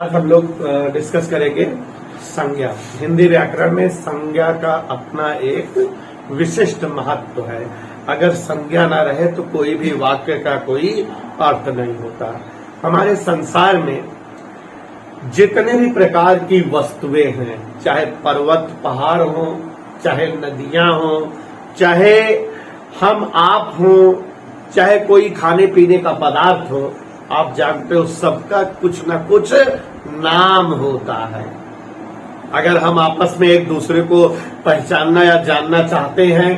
आज हम लोग डिस्कस करेंगे संज्ञा। हिंदी व्याकरण में संज्ञा का अपना एक विशिष्ट महत्व है। अगर संज्ञा ना रहे तो कोई भी वाक्य का कोई अर्थ नहीं होता। हमारे संसार में जितने भी प्रकार की वस्तुएं हैं, चाहे पर्वत पहाड़ हो, चाहे नदियां हो, चाहे हम आप हो, चाहे कोई खाने पीने का पदार्थ हो, आप जानते हो सबका कुछ न कुछ नाम होता है। अगर हम आपस में एक दूसरे को पहचानना या जानना चाहते हैं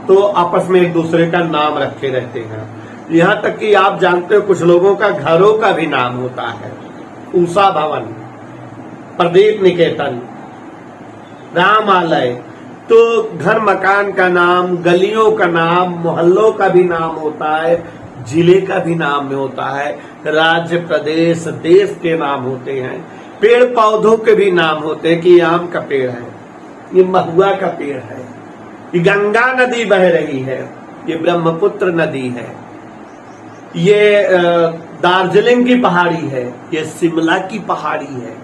तो आपस में एक दूसरे का नाम रखे रहते हैं। यहाँ तक कि आप जानते हो कुछ लोगों का घरों का भी नाम होता है। उषा भवन, प्रदीप निकेतन, रामालय। तो घर मकान का नाम, गलियों का नाम, मोहल्लों का भी नाम होता है, जिले का भी नाम होता है, राज्य प्रदेश देश के नाम होते हैं, पेड़ पौधों के भी नाम होते हैं कि ये आम का पेड़ है, ये महुआ का पेड़ है, ये गंगा नदी बह रही है, ये ब्रह्मपुत्र नदी है, ये दार्जिलिंग की पहाड़ी है, ये शिमला की पहाड़ी है,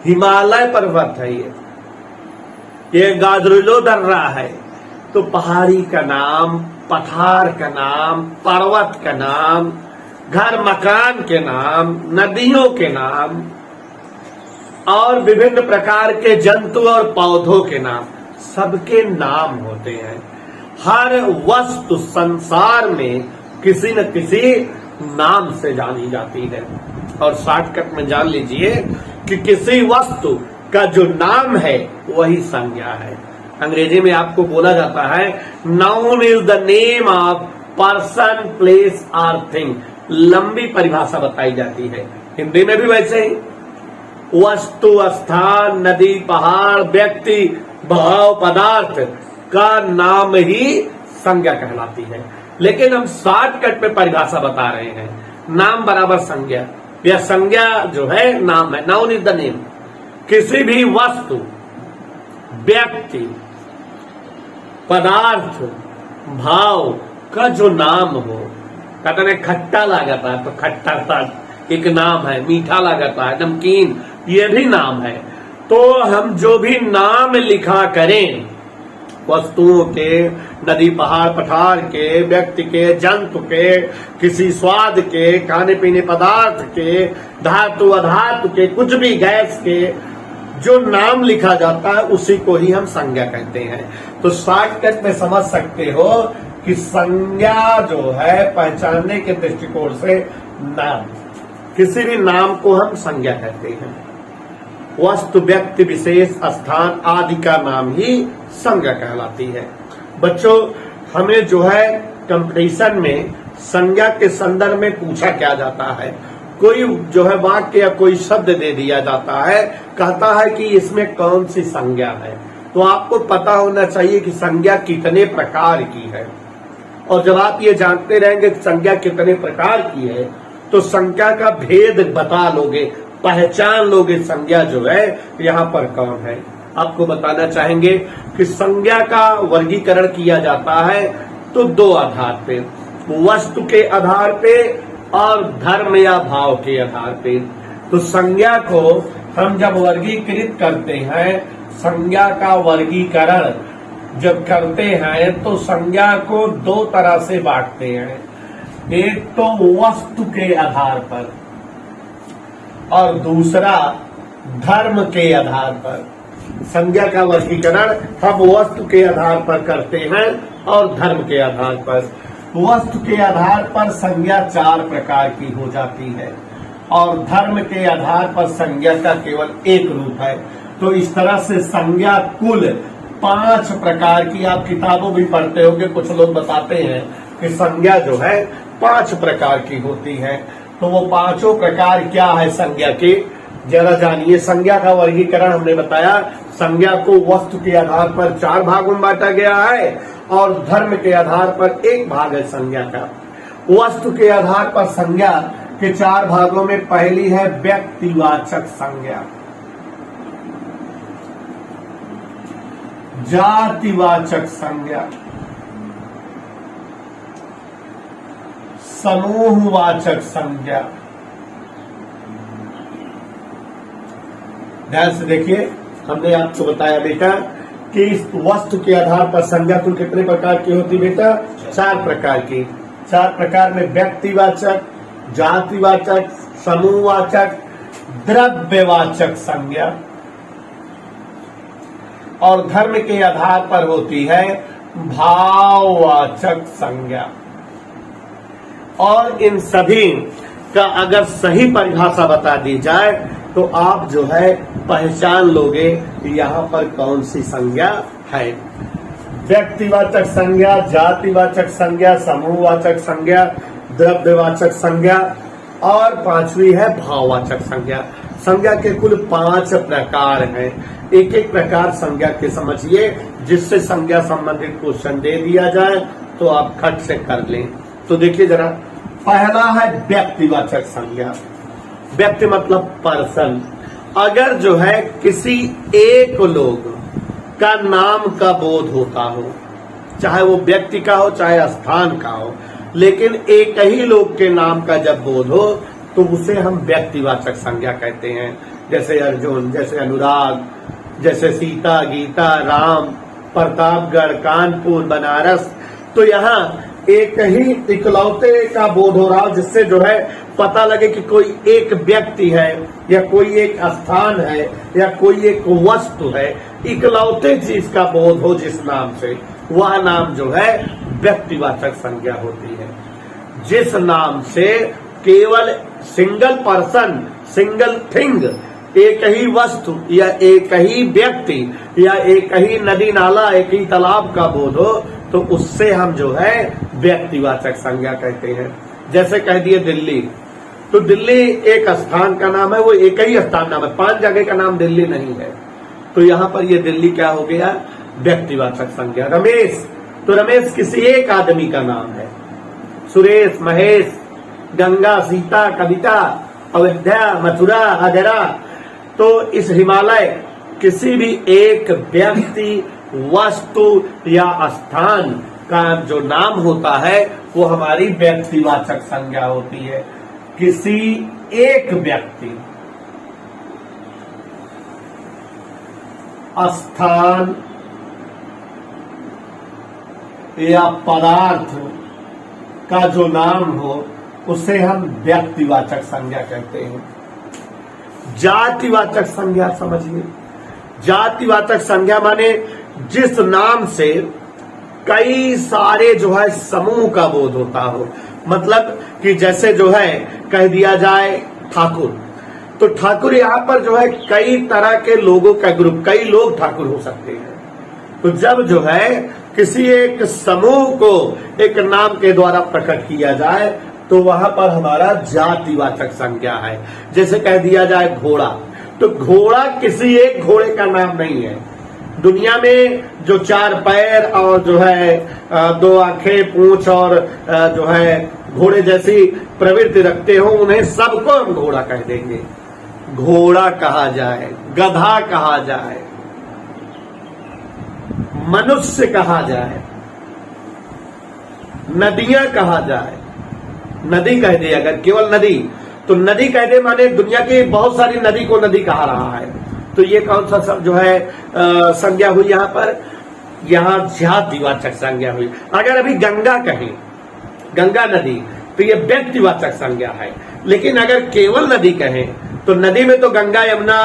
हिमालय पर्वत है, ये गाजरिलो दर्रा है। तो पहाड़ी का नाम, पठार का नाम, पर्वत का नाम, घर मकान के नाम, नदियों के नाम और विभिन्न प्रकार के जंतु और पौधों के नाम, सबके नाम होते हैं। हर वस्तु संसार में किसी न किसी नाम से जानी जाती है। और शॉर्टकट में जान लीजिए कि किसी वस्तु का जो नाम है वही संज्ञा है। अंग्रेजी में आपको बोला जाता है noun is the name of person, place और थिंग। लंबी परिभाषा बताई जाती है। हिंदी में भी वैसे ही वस्तु, स्थान, नदी, पहाड़, व्यक्ति, भाव, पदार्थ का नाम ही संज्ञा कहलाती है। लेकिन हम शॉर्टकट में परिभाषा बता रहे हैं। नाम बराबर संज्ञा, यह संज्ञा जो है नाम है। नाउन इज द नेम, किसी भी वस्तु, व्यक्ति, पदार्थ, भाव का जो नाम हो। कहते हैं खट्टा लागता है तो खट्टा का एक नाम है, मीठा लागता है, नमकीन, ये भी नाम है। तो हम जो भी नाम लिखा करें वस्तुओं के, नदी पहाड़ पठार के, व्यक्ति के, जंतु के, किसी स्वाद के, खाने पीने पदार्थ के, धातु अधातु के, कुछ भी गैस के, जो नाम लिखा जाता है उसी को ही हम संज्ञा कहते हैं। तो शॉर्टकट में समझ सकते हो कि संज्ञा जो है पहचानने के दृष्टिकोण से नाम, किसी भी नाम को हम संज्ञा कहते हैं। वस्तु, व्यक्ति, विशेष, स्थान आदि का नाम ही संज्ञा कहलाती है। बच्चों, हमें जो है कंपटीशन में संज्ञा के संदर्भ में पूछा क्या जाता है। कोई जो है वाक्य या कोई शब्द दे दिया जाता है, कहता है कि इसमें कौन सी संज्ञा है। तो आपको पता होना चाहिए कि संज्ञा कितने प्रकार की है। और जब आप ये जानते रहेंगे कि संज्ञा कितने प्रकार की है तो संज्ञा का भेद बता लोगे, पहचान लोगे संज्ञा जो है यहाँ पर कौन है। आपको बताना चाहेंगे कि संज्ञा का वर्गीकरण किया जाता है तो दो आधार पे, वस्तु के आधार पे और धर्म या भाव के आधार पे। तो संज्ञा को हम जब वर्गीकृत करते हैं, संज्ञा का वर्गीकरण जब करते हैं तो संज्ञा को दो तरह से बांटते हैं। एक तो वस्तु के आधार पर और दूसरा धर्म के आधार पर। संज्ञा का वर्गीकरण हम वस्तु के आधार पर करते हैं और धर्म के आधार पर। वस्तु के आधार पर संज्ञा चार प्रकार की हो जाती है और धर्म के आधार पर संज्ञा का केवल एक रूप है। तो इस तरह से संज्ञा कुल 5 प्रकार की, आप किताबों भी पढ़ते होंगे, कुछ लोग बताते हैं कि संज्ञा जो है 5 प्रकार की होती है। तो वो पांचों प्रकार क्या है संज्ञा के, जरा जानिए। संज्ञा का वर्गीकरण हमने बताया, संज्ञा को वस्तु के आधार पर 4 भागों में बांटा गया है और धर्म के आधार पर 1 भाग है संज्ञा का। वस्तु के आधार पर संज्ञा के 4 भागों में पहली है व्यक्तिवाचक संज्ञा, जातिवाचक संज्ञा, समूहवाचक संज्ञा, ध्यान से देखिए, हमने आपको बताया बेटा कि इस वस्तु के आधार पर संज्ञा कुल कितने प्रकार की होती बेटा? 4 प्रकार की। 4 प्रकार में व्यक्तिवाचक, जातिवाचक, समूहवाचक, द्रव्यवाचक संज्ञा, और धर्म के आधार पर होती है भाववाचक संज्ञा। और इन सभी का अगर सही परिभाषा बता दी जाए तो आप जो है पहचान लोगे यहाँ पर कौन सी संज्ञा है। व्यक्तिवाचक संज्ञा, जातिवाचक संज्ञा, समूहवाचक संज्ञा, द्रव्यवाचक संज्ञा, और 5वीं है भाववाचक संज्ञा। संज्ञा के कुल 5 प्रकार हैं। एक एक प्रकार संज्ञा के समझिए, जिससे संज्ञा संबंधित क्वेश्चन दे दिया जाए तो आप खट से कर लें। तो देखिए जरा, पहला है व्यक्तिवाचक संज्ञा। व्यक्ति मतलब पर्सन। अगर जो है किसी एक लोग का नाम का बोध होता हो, चाहे वो व्यक्ति का हो चाहे स्थान का हो, लेकिन एक ही लोग के नाम का जब बोध हो तो उसे हम व्यक्तिवाचक संज्ञा कहते हैं। जैसे अर्जुन, जैसे अनुराग, जैसे सीता, गीता, राम, प्रतापगढ़, कानपुर, बनारस। तो यहाँ एक ही इकलौते का बोध हो रहा हो, जिससे जो है पता लगे कि कोई एक व्यक्ति है या कोई एक स्थान है या कोई एक वस्तु है। इकलौते चीज का बोध हो जिस नाम से, वह नाम जो है व्यक्तिवाचक संज्ञा होती है। जिस नाम से केवल सिंगल पर्सन, सिंगल थिंग, एक ही वस्तु या एक ही व्यक्ति या एक ही नदी नाला, एक ही तालाब का बोध हो, तो उससे हम जो है व्यक्तिवाचक संज्ञा कहते हैं। जैसे कह दिए दिल्ली, तो दिल्ली एक स्थान का नाम है, वो एक ही स्थान नाम है, 5 जगह का नाम दिल्ली नहीं है। तो यहाँ पर ये दिल्ली क्या हो गया? व्यक्तिवाचक संज्ञा। रमेश, तो रमेश किसी एक आदमी का नाम है। सुरेश, महेश, गंगा, सीता, कविता, अयोध्या, मथुरा वगैरह। तो इस हिमालय किसी भी एक व्यक्ति, वस्तु या स्थान का जो नाम होता है वो हमारी व्यक्तिवाचक संज्ञा होती है। किसी एक व्यक्ति, स्थान या पदार्थ का जो नाम हो उसे हम व्यक्तिवाचक संज्ञा कहते हैं। जातिवाचक संज्ञा समझिए। जातिवाचक संज्ञा माने जिस नाम से कई सारे जो है समूह का बोध होता हो। मतलब कि जैसे जो है कह दिया जाए ठाकुर, तो ठाकुर यहाँ पर जो है कई तरह के लोगों का ग्रुप, कई लोग ठाकुर हो सकते हैं। तो जब जो है किसी एक समूह को एक नाम के द्वारा प्रकट किया जाए तो वहां पर हमारा जातिवाचक संज्ञा है। जैसे कह दिया जाए घोड़ा, तो घोड़ा किसी एक घोड़े का नाम नहीं है। दुनिया में जो 4 पैर और जो है 2 आंखें, पूंछ और जो है घोड़े जैसी प्रवृत्ति रखते हो, उन्हें सबको हम घोड़ा कह देंगे। घोड़ा कहा जाए, गधा कहा जाए, मनुष्य कहा जाए, नदियां कहा जाए। नदी कह दे अगर, केवल नदी, तो नदी कह दे माने दुनिया की बहुत सारी नदी को नदी कहा रहा है। तो ये कौन सा सब जो है संज्ञा हुई यहाँ पर? यहाँ जातिवाचक संज्ञा हुई। अगर अभी गंगा कहें, गंगा नदी, तो ये व्यक्तिवाचक संज्ञा है। लेकिन अगर केवल नदी कहें तो नदी में तो गंगा, यमुना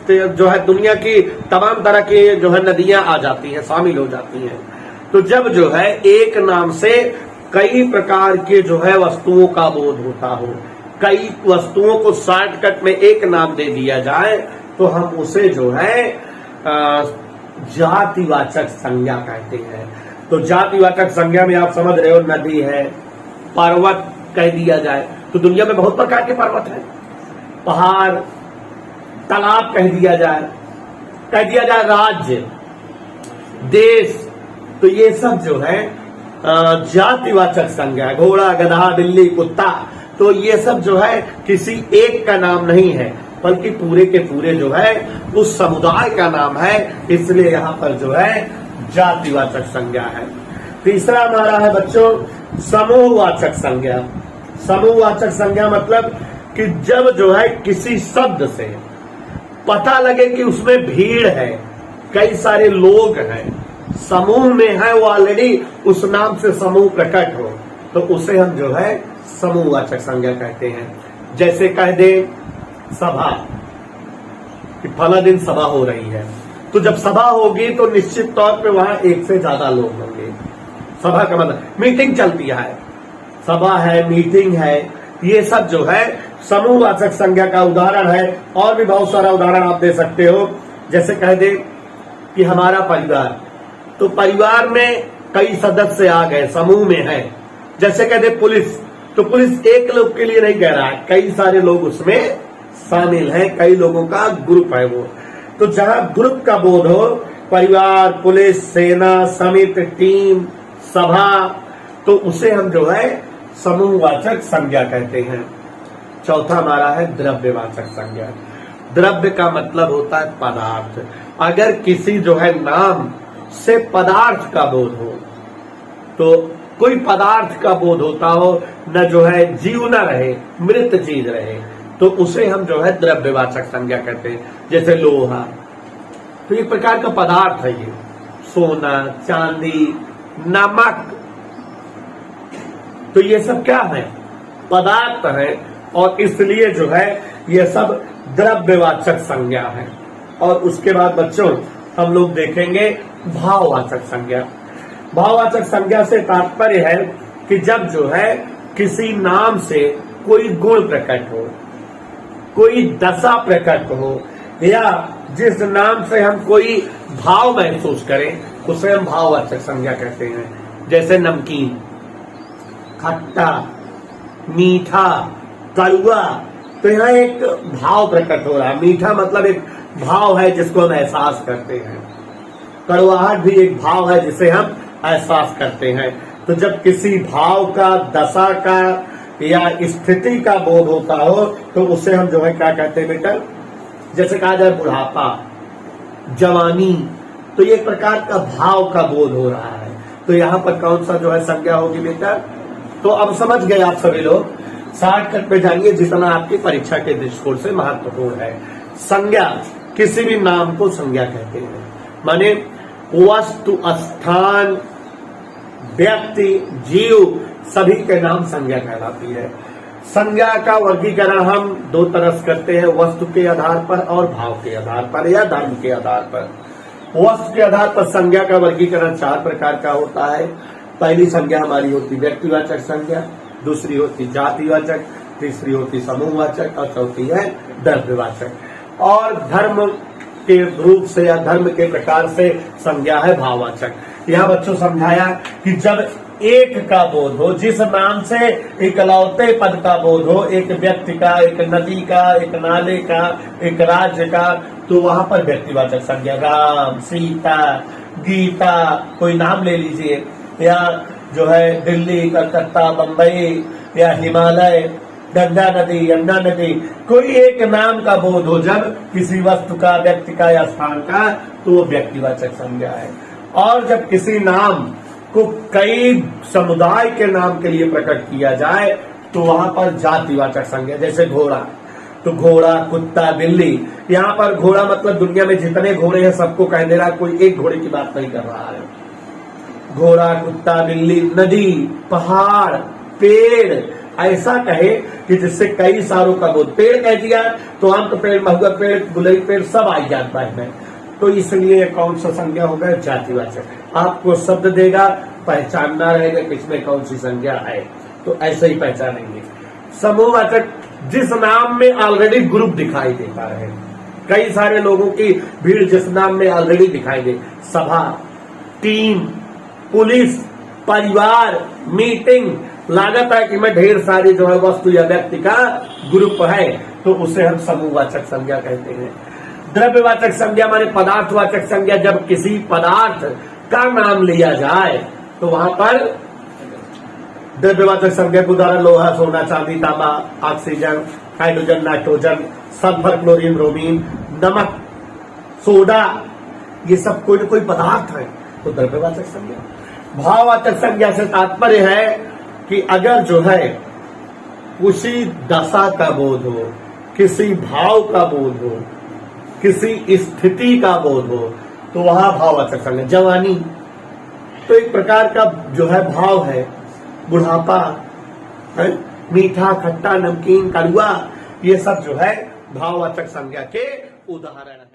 जो है दुनिया की तमाम तरह की जो है नदियां आ जाती हैं, शामिल हो जाती हैं। तो जब जो है एक नाम से कई प्रकार के जो है वस्तुओं का बोध होता हो, कई वस्तुओं को शॉर्टकट में एक नाम दे दिया जाए तो हम उसे जो है जातिवाचक संज्ञा कहते हैं। तो जातिवाचक संज्ञा में आप समझ रहे हो, नदी है, पर्वत कह दिया जाए तो दुनिया में बहुत प्रकार के पर्वत हैं, पहाड़, तालाब कह दिया जाए, राज्य, देश, तो ये सब जो है जातिवाचक संज्ञा है। घोड़ा, गधा, बिल्ली, कुत्ता, तो ये सब जो है किसी एक का नाम नहीं है, बल्कि पूरे के पूरे जो है उस समुदाय का नाम है। इसलिए यहाँ पर जो है जातिवाचक संज्ञा है। तीसरा हमारा है बच्चों समूहवाचक संज्ञा। समूहवाचक संज्ञा मतलब कि जब जो है किसी शब्द से पता लगे कि उसमें भीड़ है, कई सारे लोग हैं, समूह में है, वो ऑलरेडी उस नाम से समूह प्रकट हो, तो उसे हम जो है समूहवाचक संज्ञा कहते हैं। जैसे कह दे सभा, कि फला दिन सभा हो रही है, तो जब सभा होगी तो निश्चित तौर पे वहां एक से ज्यादा लोग होंगे। सभा का मतलब मीटिंग चलती है, सभा है, मीटिंग है, ये सब जो है समूहवाचक संज्ञा का उदाहरण है। और भी बहुत सारा उदाहरण आप दे सकते हो। जैसे कह दे कि हमारा परिवार, तो परिवार में कई सदस्य आ गए, समूह में है। जैसे कह दे पुलिस, तो पुलिस एक लोग के लिए नहीं कह रहा है, कई सारे लोग उसमें शामिल हैं, कई लोगों का ग्रुप है वो। तो जहां ग्रुप का बोध हो, परिवार, पुलिस, सेना, समिति, टीम, सभा, तो उसे हम जो है समूहवाचक संज्ञा कहते हैं। चौथा हमारा है द्रव्यवाचक संज्ञा। द्रव्य का मतलब होता है पदार्थ। अगर किसी जो है नाम से पदार्थ का बोध हो, तो कोई पदार्थ का बोध होता हो, न जो है जीव न रहे, मृत चीज रहे, तो उसे हम जो है द्रव्यवाचक संज्ञा कहते हैं। जैसे लोहा, तो एक प्रकार का पदार्थ है ये, सोना, चांदी, नमक, तो ये सब क्या है? पदार्थ है, और इसलिए जो है ये सब द्रव्यवाचक संज्ञा है। और उसके बाद बच्चों हम लोग देखेंगे भाववाचक संज्ञा। भाववाचक संज्ञा से तात्पर्य है कि जब जो है किसी नाम से कोई गुण प्रकट हो, कोई दशा प्रकट हो, या जिस नाम से हम कोई भाव महसूस करें, उसे हम भाववाचक संज्ञा कहते हैं। जैसे नमकीन, खट्टा, मीठा, कड़वा, तो यहाँ एक भाव प्रकट हो रहा है। मीठा मतलब एक भाव है जिसको हम एहसास करते हैं, कड़वाहट भी एक भाव है जिसे हम एहसास करते हैं। तो जब किसी भाव का, दशा का या स्थिति का बोध होता हो, तो उसे हम जो है क्या कहते हैं बेटा? जैसे कहा जाए बुढ़ापा, जवानी, तो ये एक प्रकार का भाव का बोध हो रहा है। तो यहाँ पर कौन सा जो है संज्ञा होगी बेटा? तो अब समझ गए आप सभी लोग, शॉर्टकट पे जानिए जितना आपकी परीक्षा के दृष्टिकोण से महत्वपूर्ण है। संज्ञा, किसी भी नाम को संज्ञा कहते हैं, माने वस्तु, स्थान, व्यक्ति, जीव, सभी के नाम संज्ञा कहलाती है। संज्ञा का वर्गीकरण हम दो तरह से करते हैं, वस्तु के आधार पर और भाव के आधार पर या धर्म के आधार पर। वस्तु के आधार पर संज्ञा का वर्गीकरण चार प्रकार का होता है। पहली संज्ञा हमारी होती व्यक्तिवाचक संज्ञा, दूसरी होती जातिवाचक, तीसरी होती समूहवाचक, और चौथी है द्रव्यवाचक। और धर्म के रूप से या धर्म के प्रकार से संज्ञा है भाववाचक। यह बच्चों समझाया कि जब एक का बोध हो, जिस नाम से इकलौते पद का बोध हो, एक व्यक्ति का, एक नदी का, एक नाले का, एक राज्य का, तो वहां पर व्यक्तिवाचक संज्ञा, राम, सीता, गीता, कोई नाम ले लीजिए, या जो है दिल्ली, कलकत्ता, बंबई, या हिमालय, गंगा नदी, यमुना नदी, कोई एक नाम का बोध हो जब किसी वस्तु का, व्यक्ति का या स्थान का, तो वो व्यक्तिवाचक संज्ञा है। और जब किसी नाम को कई समुदाय के नाम के लिए प्रकट किया जाए, तो वहां पर जातिवाचक संज्ञा। जैसे घोड़ा, तो घोड़ा, कुत्ता, बिल्ली, यहाँ पर घोड़ा मतलब दुनिया में जितने घोड़े हैं सबको कह दे रहा, कोई एक घोड़े की बात नहीं कर रहा है। घोड़ा, कुत्ता, बिल्ली, नदी, पहाड़, पेड़, ऐसा कहे कि जिससे कई सारों का बोध। पेड़ कह दिया तो आम का पेड़, महुआ पेड़, गुलरी पेड़ सब आ जाता है। तो इसलिए कौन सा संज्ञा होगा? जातिवाचक। आपको शब्द देगा, पहचानना रहेगा कि इसमें कौन सी संज्ञा है, तो ऐसे ही पहचानेंगे। समूहवाचक, जिस नाम में ऑलरेडी ग्रुप दिखाई देता है, कई सारे लोगों की भीड़ जिस नाम में ऑलरेडी दिखाई दे, सभा, टीम, पुलिस, परिवार, मीटिंग, लागत है कि मैं ढेर सारी जो है वस्तु या व्यक्ति का ग्रुप है, तो उसे हम समूहवाचक संज्ञा कहते हैं। द्रव्यवाचक संज्ञा माने पदार्थवाचक संज्ञा, जब किसी पदार्थ का नाम लिया जाए तो वहां पर द्रव्यवाचक संज्ञा के उदाहरण लोहा, सोना, चांदी, तांबा, oxygen, hydrogen, nitrogen, sulphur, chlorine, bromine, नमक, सोडा, ये सब कोई न कोई पदार्थ है, तो द्रव्यवाचक संज्ञा। भाववाचक संज्ञा से तात्पर्य है कि अगर जो है किसी दशा का बोध हो, किसी भाव का बोध हो, किसी स्थिति का बोध हो तो वहां भाववाचक संज्ञा। जवानी तो एक प्रकार का जो है भाव है, बुढ़ापा है, मीठा खट्टा नमकीन कड़वा, ये सब जो है भाववाचक संज्ञा के उदाहरण है।